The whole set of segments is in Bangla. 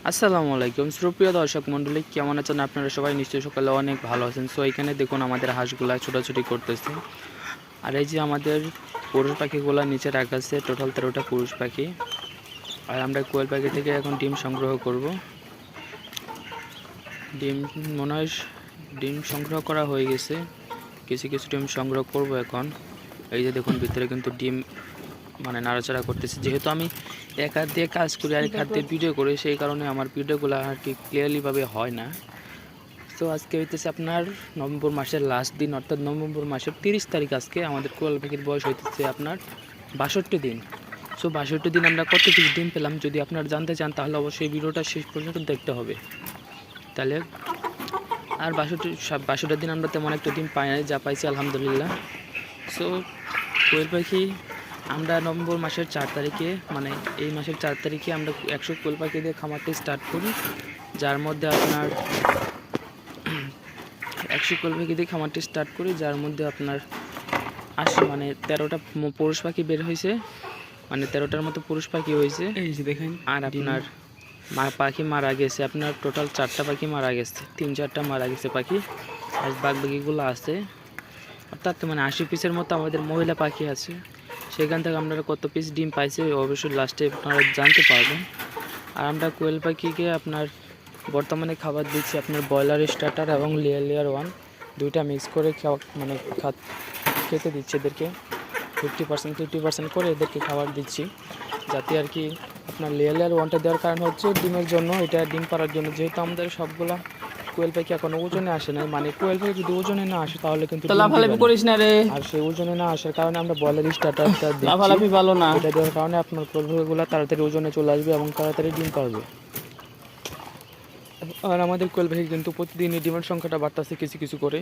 আসসালামু আলাইকুম সুপ্রিয় দর্শক মণ্ডলী, কেমন আছেন আপনারা সবাই? নিশ্চয়ই সকালে অনেক ভালো আছেন। সো এখানে দেখুন আমাদের হাঁসগুলা ছোটাছুটি করতেছে। আর এই যে আমাদের পুরুষ পাখিগুলা নিচে রাখা আছে, টোটাল 13টা পুরুষ পাখি। আর আমরা কোয়েল পাখি থেকে এখন ডিম সংগ্রহ করব। ডিম মনে হয় ডিম সংগ্রহ করা হয়ে গেছে, কিছু কিছু ডিম সংগ্রহ করব এখন। এই যে দেখুন ভিতরে কিন্তু ডিম নাড়াচাড়া করতেছে। যেহেতু আমি এক হাত দিয়ে কাজ করি আর এক হাত দিয়ে ভিডিও করি, সেই কারণে আমার ভিডিওগুলো আর কি ক্লিয়ারলিভাবে হয় না। তো আজকে হইতেছে আপনার নভেম্বর মাসের লাস্ট দিন, অর্থাৎ নভেম্বর মাসের 30 তারিখ। আজকে আমাদের কোয়েল পাখির বয়স হইতেছে আপনার 62 দিন। সো 62 দিন আমরা কত কিছু ডিম পেলাম, যদি আপনারা জানতে চান তাহলে অবশ্যই ভিডিওটা শেষ পর্যন্ত দেখতে হবে। তাহলে আর 62টা দিন আমরা তেমন একটা ডিম পাই না, যা পাইছি আলহামদুলিল্লাহ। সো কোয়েল পাখি আমরা নভেম্বর মাসের 4 তারিখে, এই মাসের 4 তারিখে আমরা 100 কোয়েল পাখি দিয়ে খামারটি স্টার্ট করি, যার মধ্যে আপনার 100 কোয়েল পাখি দিয়ে খামারটি স্টার্ট করি, যার মধ্যে আপনার 13টা পুরুষ পাখি বের হয়েছে, 13টার মতো পুরুষ পাখি হয়েছে। এই যে দেখেন, আর আপনার পাখি মারা গেছে, আপনার টোটাল 4টা পাখি মারা গেছে, 3-4টা মারা গেছে পাখি। আর বাকিগুলো আছে, অর্থাৎ 80 পিসের মতো আমাদের মহিলা পাখি আছে। সেখান থেকে আপনারা কত পিস ডিম পাইছে অবশ্যই লাস্টে আপনারা জানতে পারবেন। আর আমরা কোয়েল পাখিকে আপনার বর্তমানে খাবার দিচ্ছি আপনার ব্রয়লার স্টার্টার এবং লেয়ার 1 দুইটা মিক্স করে খেতে দিচ্ছি এদেরকে। 50% করে এদেরকে খাবার দিচ্ছি, যাতে আর কি আপনার লেয়ার 1টা দেওয়ার কারণ হচ্ছে ডিমের জন্য, এটা ডিম পাড়ার জন্য। যেহেতু আমাদের সবগুলা কোয়েল পাখি এখনো ওজনে আসে না, কোয়েল পাখি যদি ওজনে না আসে তাহলে কিন্তু লাফালাফি করিস না রে। আর সেই ওজনে না আসার কারণে আমরা ব্রয়লার স্টার্টারটা দিচ্ছি। লাফালাফি ভালো না, এটা দেওয়ার কারণে আপনার কোয়েল পাখিগুলো তাড়াতাড়ি ওজনে চলে আসবে এবং তাড়াতাড়ি ডিম পারবে। আর আমাদের কোয়েল পাখি কিন্তু প্রতিদিনই ডিমের সংখ্যাটা বাড়তেছে কিছু কিছু করে।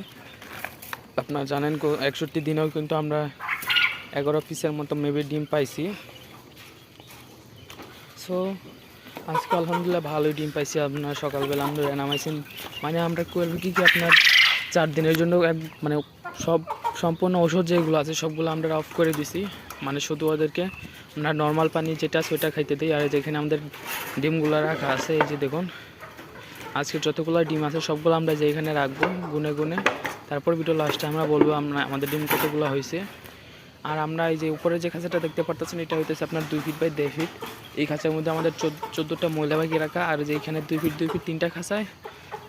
আপনারা জানেন 61 দিনেও কিন্তু আমরা 11 পিসের মতো মেবি ডিম পাইছি। সো আজকে আলহামদুলিল্লাহ ভালোই ডিম পাইছি। আপনার সকালবেলা আমরা নামাইছেন, আমরা কোয়েল পাখিকে আপনার 4 দিনের জন্য সম্পূর্ণ ওষুধ যেগুলো আছে সবগুলো আমরা অফ করে দিছি। শুধু ওদেরকে আমরা নর্মাল পানি যেটা সেটা খাইতে দিই। আর যেখানে আমাদের ডিমগুলো রাখা আছে, এই যে দেখুন আজকে যতগুলো ডিম আছে সবগুলো আমরা যেখানে রাখবো গুনে গুনে, তারপর ভিডিও লাস্টে আমরা বলবো আমাদের ডিম কতগুলো হয়েছে। আর আমরা এই যে উপরে যে খাঁচাটা দেখতে পারতেছেন, এটা হইতেছে আপনার 2 ফিট বাই 1.5 ফিট। এই খাঁচার মধ্যে আমাদের 14টা মহিলা পাখি রাখা, আর যে এখানে 2 ফিট 3টা খাঁচায়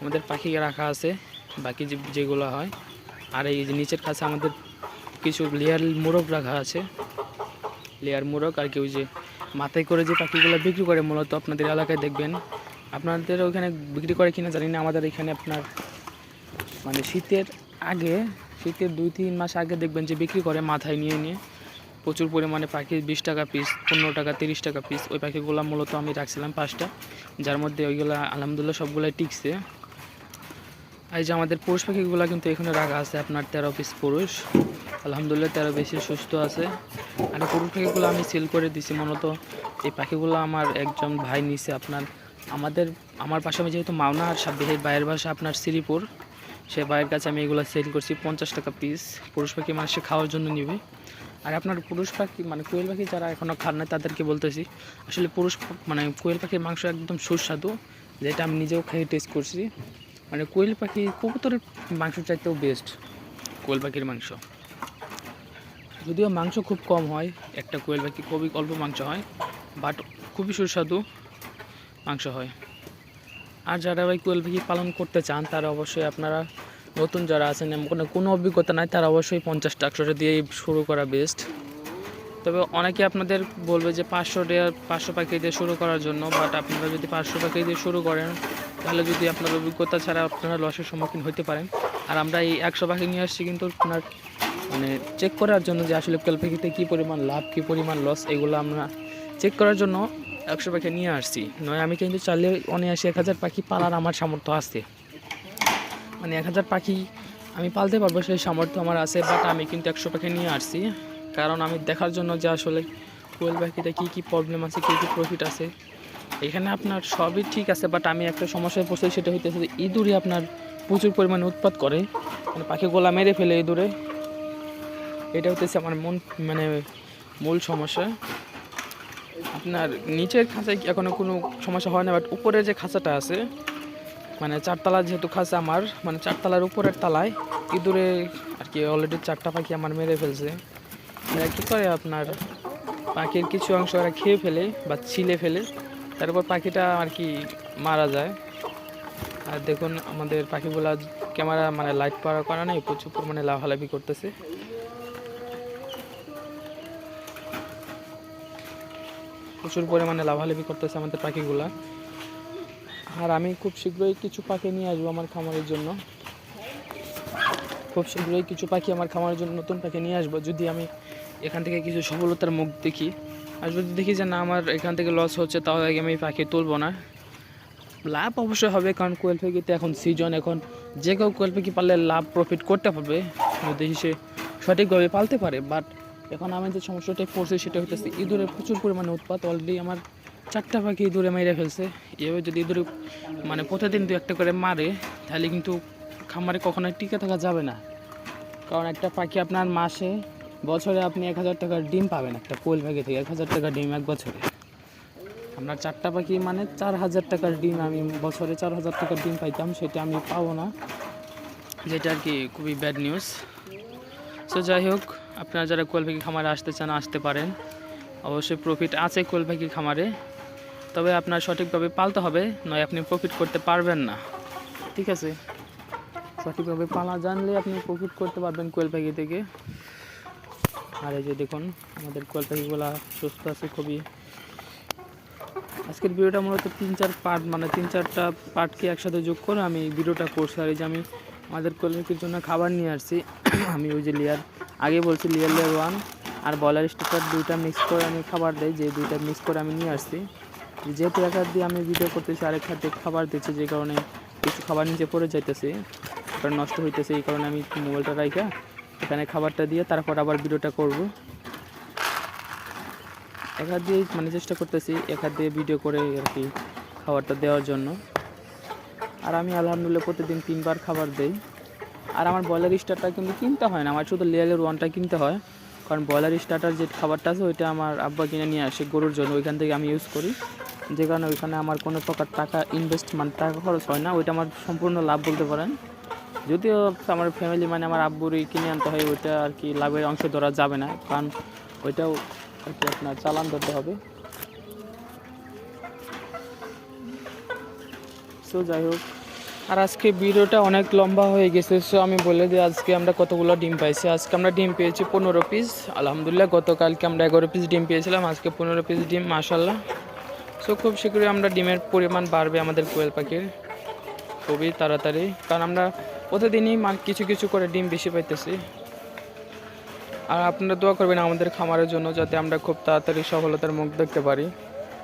আমাদের পাখি রাখা আছে, বাকি যেগুলো হয়। আর এই যে নিচের খাঁচা আমাদের কিছু লেয়ার মোরগ রাখা আছে, লেয়ার মোরগ। আর কেউ যে মাথায় করে যে পাখিগুলো বিক্রি করে, মূলত আপনাদের এলাকায় দেখবেন, আপনাদের ওইখানে বিক্রি করে কিনা জানি না, আমাদের এখানে আপনার শীতের 2-3 মাস আগে দেখবেন যে বিক্রি করে মাথায় নিয়ে নিয়ে প্রচুর পরিমাণে পাখি, 20 টাকা পিস, 15 টাকা, 30 টাকা পিস। ওই পাখিগুলো মূলত আমি রাখছিলাম 5টা, যার মধ্যে ওইগুলো আলহামদুলিল্লাহ সবগুলাই টিকছে। এই যে আমাদের পুরুষ পাখিগুলো কিন্তু এখানে রাখা আছে আপনার 13 পিস পুরুষ, আলহামদুলিল্লাহ 13 বেশি সুস্থ আছে। আর পুরুষ পাখিগুলো আমি সেল করে দিছি। মূলত এই পাখিগুলো আমার একজন ভাই নিছে, আমার পাশে যেহেতু মাওনা, আর সাব্বিরের বাইরের ভাষা আপনার শ্রীপুর, সে ভাইয়ের কাছে আমি এগুলো সেল করছি 50 টাকা পিস। পুরুষ পাখি সে খাওয়ার জন্য নিবে। আর আপনার পুরুষ পাখি কোয়েল পাখি যারা এখনও খান না তাদেরকে বলতেছি, আসলে কোয়েল পাখির মাংস একদম সুস্বাদু, যেটা আমি নিজেও খেয়ে টেস্ট করছি। কোয়েল পাখি কবুতরের মাংস চাইতেও বেস্ট কোয়েল পাখির মাংস। যদিও মাংস খুব কম হয়, একটা কোয়েল পাখি খুবই অল্প মাংস হয়, বাট খুবই সুস্বাদু মাংস হয়। আর যারা কোয়েল পাখি পালন করতে চান তারা অবশ্যই, আপনারা নতুন যারা আছেন, কোনো অভিজ্ঞতা নাই, তারা অবশ্যই 50 টাকা দিয়ে শুরু করা বেস্ট। তবে অনেকে আপনাদের বলবে যে 500 পাখি দিয়ে শুরু করার জন্য, বাট আপনারা যদি 500 পাখি দিয়ে শুরু করেন তাহলে যদি আপনার অভিজ্ঞতা ছাড়া আপনারা লসের সম্মুখীন হতে পারেন। আর আমরা এই 100 পাখি নিয়ে আসছি কিন্তু আপনার চেক করার জন্য যে আসলে কোয়েল পাখিতে কী পরিমাণ লাভ, কী পরিমাণ লস, এগুলো আমরা চেক করার জন্য 100 পাখি নিয়ে আসছি। নয় আমি কিন্তু চাইলে 1000 পাখি পালার আমার সামর্থ্য আছে, 1000 পাখি আমি পালতে পারবো, সেই সামর্থ্য আমার আছে। বাট আমি কিন্তু 100 পাখি নিয়ে আসছি, কারণ আমি দেখার জন্য যে আসলে কোয়েল পাখিতে কী কী প্রবলেম আছে, কী কী প্রফিট আছে। এখানে আপনার সবই ঠিক আছে, বাট আমি একটা সমস্যায় পড়ছি, সেটা হইতেছে ইঁদুরে আপনার প্রচুর পরিমাণে উৎপাত করে, পাখিগুলা মেরে ফেলে ইঁদুরে। এটা হইতেছে আমার মূল সমস্যা। আপনার নিচের খাঁচায় এখনো কোনো সমস্যা হয় না, বাট উপরে যে খাঁচাটা আছে মানে 4 তলা যেহেতু খাঁচা আমার, মানে 4 তলার উপরের তলায় ইঁদুরে আর কি অলরেডি 4টা পাখি আমার মেরে ফেলছে। এরা কী করে আপনার পাখির কিছু অংশ এরা খেয়ে ফেলে বা ছিলে ফেলে, তারপর পাখিটা আর কি মারা যায়। আর দেখুন আমাদের পাখিগুলা ক্যামেরা মানে লাইট পাওয়ার কারণে প্রচুর পরিমাণে লাফালাফি করতেছে। প্রচুর পরিমাণে লাফালাফি করতেছে আমাদের পাখিগুলা। আর আমি খুব শীঘ্রই কিছু পাখি নিয়ে আসবো আমার খামারের জন্য, খুব শীঘ্রই কিছু পাখি আমার খামারের জন্য নতুন পাখি নিয়ে আসবো, যদি আমি এখান থেকে কিছু সফলতার মুখ দেখি। আর যদি দেখি যে না আমার এখান থেকে লস হচ্ছে, তাহলে আমি পাখি তুলবো না। লাভ অবশ্যই হবে, কারণ কোয়েল পাখিতে এখন সিজন, এখন যে কেউ কোয়েল পাখি পারলে লাভ প্রফিট করতে পারবে যদি সে সঠিকভাবে পালতে পারে। বাট এখন আমি যে সমস্যাটাই পড়ছি সেটা হচ্ছে ইঁদুরের প্রচুর পরিমাণে উৎপাত। অলরেডি আমার 4টা পাখি ইঁদুরে মেরে ফেলছে। এভাবে যদি ইঁদুরে মানে প্রতিদিন 2-1টা করে মারে, তাহলে কিন্তু খামারে কখনোই টিকে থাকা যাবে না। কারণ একটা পাখি আপনার বছরে আপনি 1000 টাকার ডিম পাবেন একটা কোয়েল পাখি থেকে। 1000 টাকার ডিম এক বছরে আপনার 4টা পাখি মানে 4000 টাকার ডিম। আমি বছরে 4000 টাকার ডিম পাইতাম, সেটা আমি পাবো না, যেটা আর কি খুবই ব্যাড নিউজ। সো যাই হোক, আপনারা যারা কোয়েল পাখি খামারে আসতে চান আসতে পারেন। অবশ্যই প্রফিট আছে কোয়েল পাখি খামারে, তবে আপনার সঠিকভাবে পালতে হবে, নয় আপনি প্রফিট করতে পারবেন না। ঠিক আছে, সঠিকভাবে পালা জানলে আপনি প্রফিট করতে পারবেন কোয়েল পাখি থেকে। আর এই যে দেখুন আমাদের কোয়েল পাখিগুলা সুস্থ আছে খুবই। আজকের ভিডিওটা মূলত 3-4 পার্ট, মানে 3-4টা পার্টকে একসাথে যোগ করে আমি ভিডিওটা করছি। আর এই যে আমি আমাদের কোয়েল পাখির জন্য খাবার নিয়ে আসছি। আমি ওই যে আগে বলছি লেয়ার 1 আর বয়লার স্টার্টার 2টা মিক্স করে আমি খাবার দেই, যে 2টা মিক্স করে আমি নিয়ে আসছি। যেহেতু এক হাত দিয়ে আমি ভিডিও করতেছি, আরেক হাত দিয়ে খাবার দিচ্ছি, যে কারণে কিছু খাবার নিচে পড়ে যাইতেছে, ওটা নষ্ট হইতেছে। এই কারণে আমি মোবাইলটা রাইখা এখানে খাবারটা দিয়ে তারপর আবার ভিডিওটা করব। এক হাত দিয়ে মানে চেষ্টা করতেছি এক হাত দিয়ে ভিডিও করে আর কি খাবারটা দেওয়ার জন্য। আর আমি আলহামদুলিল্লাহ প্রতিদিন 3বার খাবার দেই। আর আমার বয়লার স্টার্টারটা কিন্তু কিনতে হয় না, আমার শুধু লেয়ারের 1টা কিনতে হয়। কারণ বয়লার স্টার্টার যে খাবারটা আছে ওইটা আমার আব্বা কিনে নিয়ে আসে গরুর জন্য, ওইখান থেকে আমি ইউজ করি, যে কারণে ওইখানে আমার কোনো প্রকার টাকা ইনভেস্টমেন্ট টাকা খরচ হয় না। ওইটা আমার সম্পূর্ণ লাভ বলতে পারেন। যদিও আমার ফ্যামিলি মানে আমার আব্বুরই কিনে আনতে হয়, ওইটা আর কি লাভের অংশ ধরা যাবে না, কারণ ওইটাও আর কি আপনার চালান ধরতে হবে। সো যাই হোক, আর আজকে ভিডিওটা অনেক লম্বা হয়ে গেছে। সো আমি বলে দিই আজকে আমরা কতগুলো ডিম পাইছি। আজকে আমরা ডিম পেয়েছি 15 পিস আলহামদুলিল্লাহ। গতকালকে আমরা 11 পিস ডিম পেয়েছিলাম, আজকে 15 পিস ডিম মাশাল্লাহ। সো খুব শীঘ্রই আমরা ডিমের পরিমাণ বাড়বে আমাদের কোয়েল পাখির খুবই তাড়াতাড়ি, কারণ আমরা প্রতিদিনই কিছু কিছু করে ডিম বেশি পাইতেছি। আর আপনারা দোয়া করবেন আমাদের খামারের জন্য, যাতে আমরা খুব তাড়াতাড়ি সফলতার মুখ দেখতে পারি।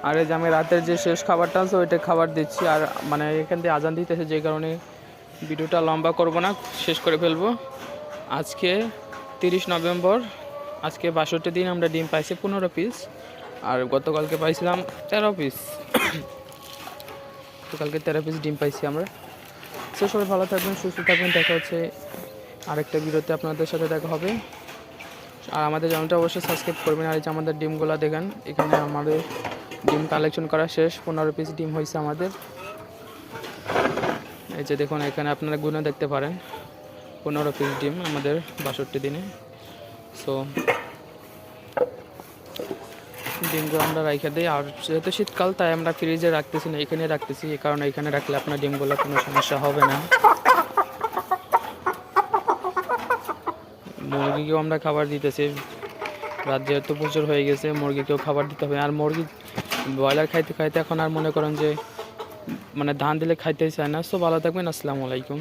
আর এই যে আমি রাতের যে শেষ খাবারটা আছে ওইটা খাবার দিচ্ছি। আর মানে এখান থেকে আজান দিতেছে, যে কারণে ভিডিওটা লম্বা করব না, শেষ করে ফেলবো। আজকে 30 নভেম্বর, আজকে 62 দিন আমরা ডিম পাইছি 15 পিস, আর গতকালকে পাইছিলাম 13 পিস। গতকালকে 13 পিস ডিম পাইছি আমরা। সো সবাই ভালো থাকবেন, সুস্থ থাকবেন, দেখা হচ্ছে আরেকটা ভিডিওতে, আপনাদের সাথে দেখা হবে। আর আমাদের চ্যানেলটা অবশ্যই সাবস্ক্রাইব করবেন। আর এই যে আমাদের ডিমগুলো দেখেন, এখানে আমাদের ডিম কালেকশন করা শেষ, 15 পিস ডিম হয়েছে আমাদের। এই যে দেখুন এখানে আপনারা গুনে দেখতে পারেন 15 পিস ডিম আমাদের 62 দিনে। সো ডিমগুলো আমরা রাইখে দিই। আর যেহেতু শীতকাল, তাই আমরা ফ্রিজে রাখতেছি না, এখানে রাখতেছি। এই কারণে এখানে রাখলে আপনার ডিমগুলো কোনো সমস্যা হবে না। মুরগিকেও আমরা খাবার দিতেছি, রাত যেহেতু প্রচুর হয়ে গেছে, মুরগিকেও খাবার দিতে হবে। আর মুরগি ব্রয়লার খাইতে খাইতে এখন আর মনে করেন যে মানে ধান দিলে খাইতেই চায় না। সো ভালো থাকবেন, আসসালামু আলাইকুম।